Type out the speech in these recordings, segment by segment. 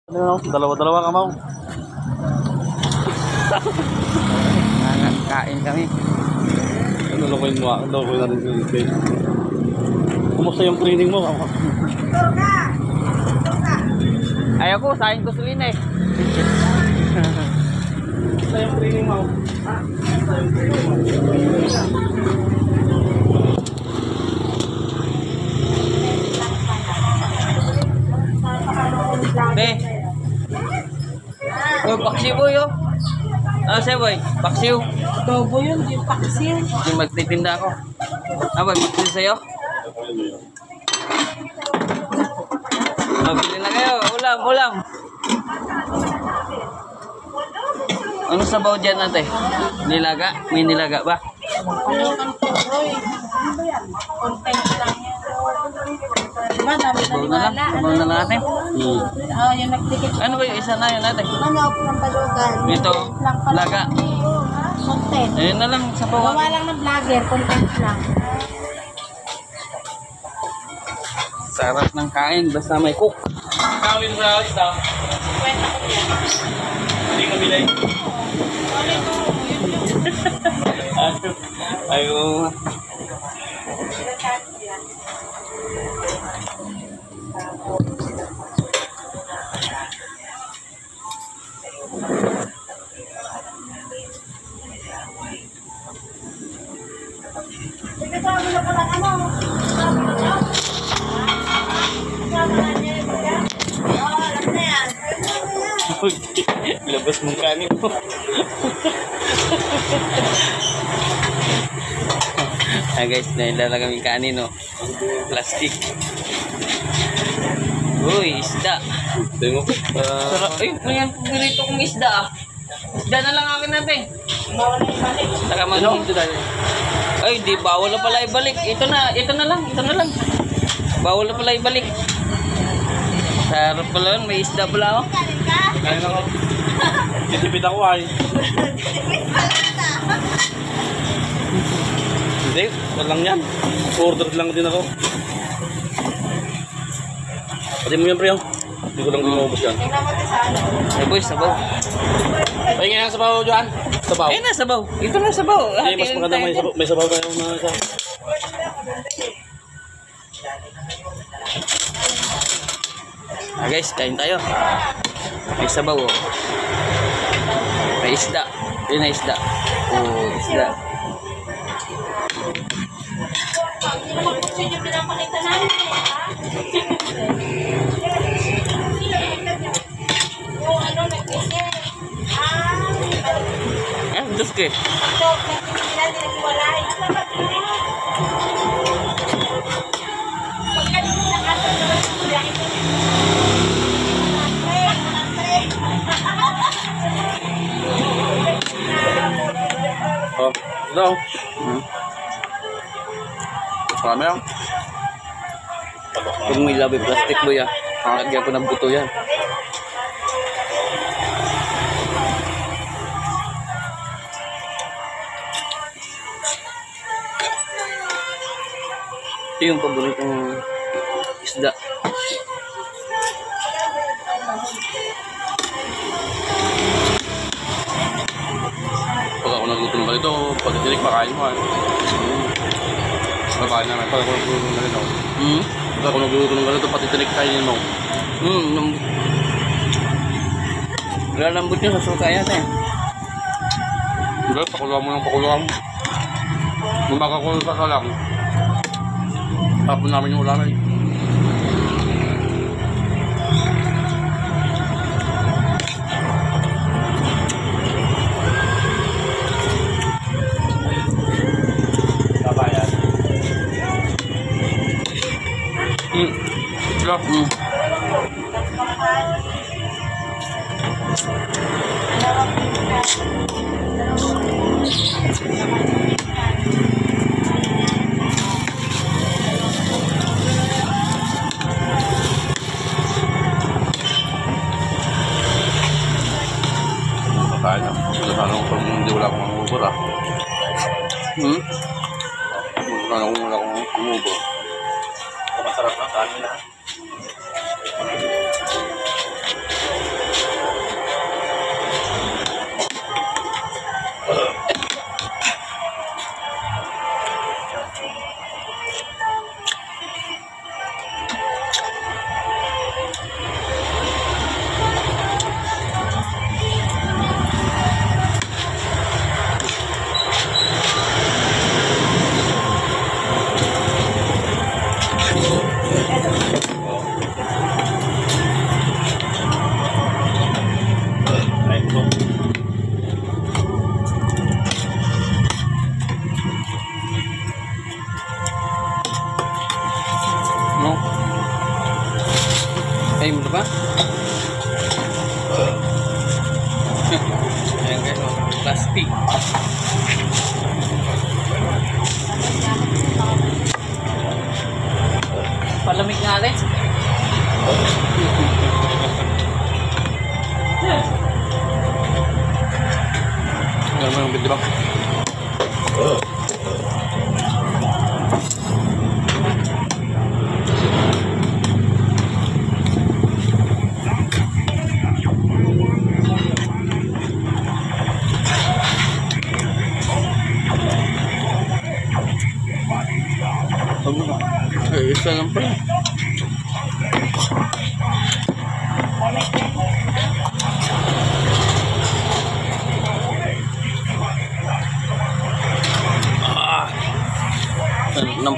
Ano, dalawa-dalawa ka mau. Kain kami. Ano ko yung mga, ano ko na rin yung face. Kumusta yung training mo? Ayaw ko, sayang gasolina eh. Kumusta yung training mo? Kumusta yung training mo? Be. Oh, paksiw boy oh. Ah, say boy, paksiw. Tobo yun, di paksiw. Hindi magtitinda ako. Ah, boy, paksiw sa'yo. Mabili na kayo, ulam. Ano sabaw dyan natin? Nilaga? May nilaga ba? Palukan ko, boy. Ano ba yan? Content lang yan. Diba, dami na Sabaw na lang, sabaw na lang natin. Yung nagtikit. Ano ba yung isa na yun natin? Manok ng palukan. Ito, laga. Content. Ayun na lang, sabaw. Gawa lang ng vlogger, content lang. Sarap ng kain, basta may cook. Kawin sa isda. Hindi ka bilay. Ayo. Labas mong kanin mo. Ah guys, nailala kami kanin no. Plastic. Uy, isda. Tingnan mo. Sarap. Ay, may paborito kong isda ah. Isda na lang akin natin. Saka mag-hindi tayo. Ay, di bawal na pala ibalik. Ito na lang. Bawal na pala ibalik. Sarap pala yun, may isda pala oh. Kain ako. Titipid ako ay. Hindi, walang yan. Order lang din ako. Pati mo yan pre. Hindi ko lang lumabos yan. Tingnan mo ito sa ano. Ay boy, sabaw. Pahingin ang sabaw dyan. Sabaw. Ayun na, sabaw. Ito na sabaw. Hindi, mas maganda may sabaw tayo na isa. Ah guys, kain tayo. May sabaw oh. May isda. Yun na isda. Oh, isda. Ah, dos ke. Oh, ito. Marami lang. Kung may labi plastic boy ah. Lagyan ko ng buto yan. Ito yung paboritong isda. Pag ako nagluto ng ganito, pag tinik, makain mo ay. Makain namin. Pag ako nagluto ng ganito. Pag ako nagluto ng ganito, pati tinik kainin mo. Lalambot nyo sa suka yan eh. Hindi, pakuluan mo ng pakuluan mo. Kung makakulong ka lang, tapon namin yung ulamin. Kabayan. Sila. Kaya na. Sana kung hindi wala akong mangubur ah. Sana kung wala akong mangubur. Masarap na, kanin na.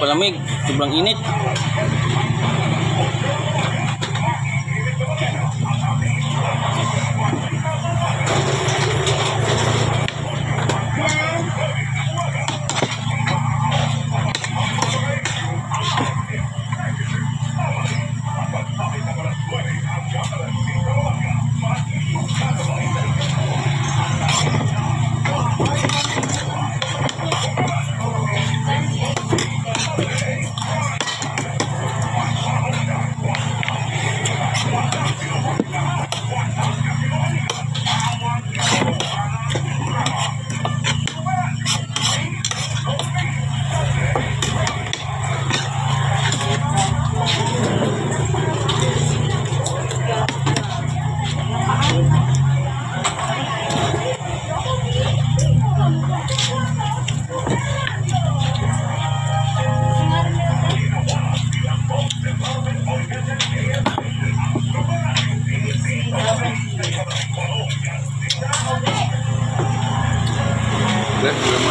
palamig. Sobrang init. Let's do it.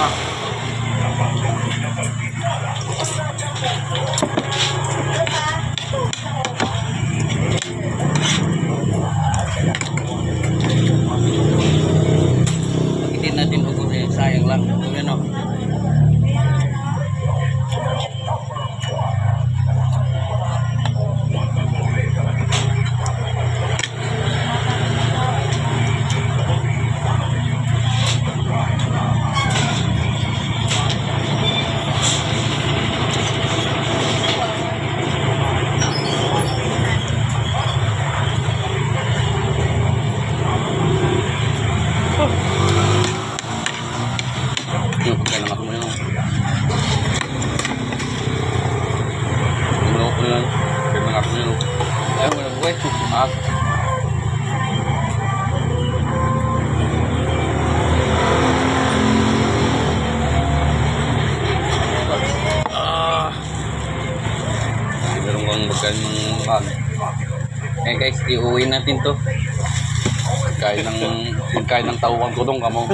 Pakitin natin ugot eh. Sayang lang. Ano? Yung pagkain ng ato mo yun. Ano ko yun? Pagkain ng ato mo yun. Ay, wala buhay. Ah. Meron kang pagkain ng pan. Eh guys, iuwi natin to. Pagkain ng tawang tudong ka mo.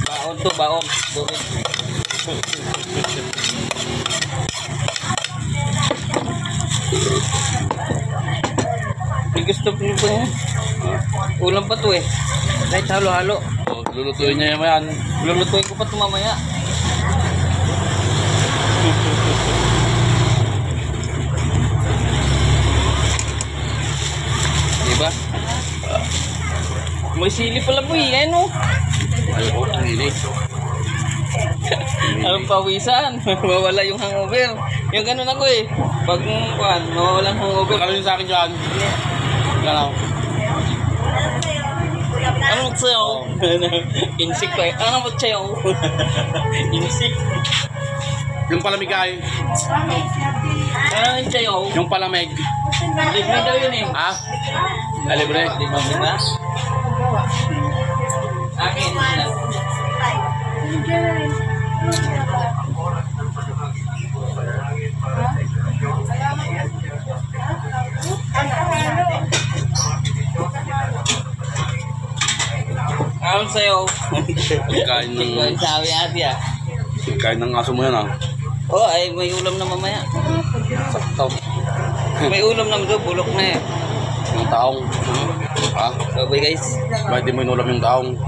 Baon to, baon. May gusto ko po yan. Ulam pa to eh. Kahit halo-halo. So, lulutuin niya yan. Lulutuin ko pa ito mamaya. Diba? May sili pala po eh. Ano? Ayoko, ang init. Anong pawisan? Mawala yung hangover. Yung ganun ako eh. Pag mawala ang hangover. Kalawin sa akin dyan. Ganaw. Ano magsayaw? Insik pa eh. Ano magsayaw? Insik. Yung palamig ay. Ano magsayaw? Yung palamig. Libre daw yun eh. Ah? Libre. Libre na? Akin. Ano sa'yo? Pagkain ng... Sabi ate ah. Pagkain ng aso mo yan ah. Oh, ay may ulam na mamaya. Sakto. May ulam na doon, bulok na eh. Yung taong. Ah? So, bye guys. Bakit di mo inulam yung taong?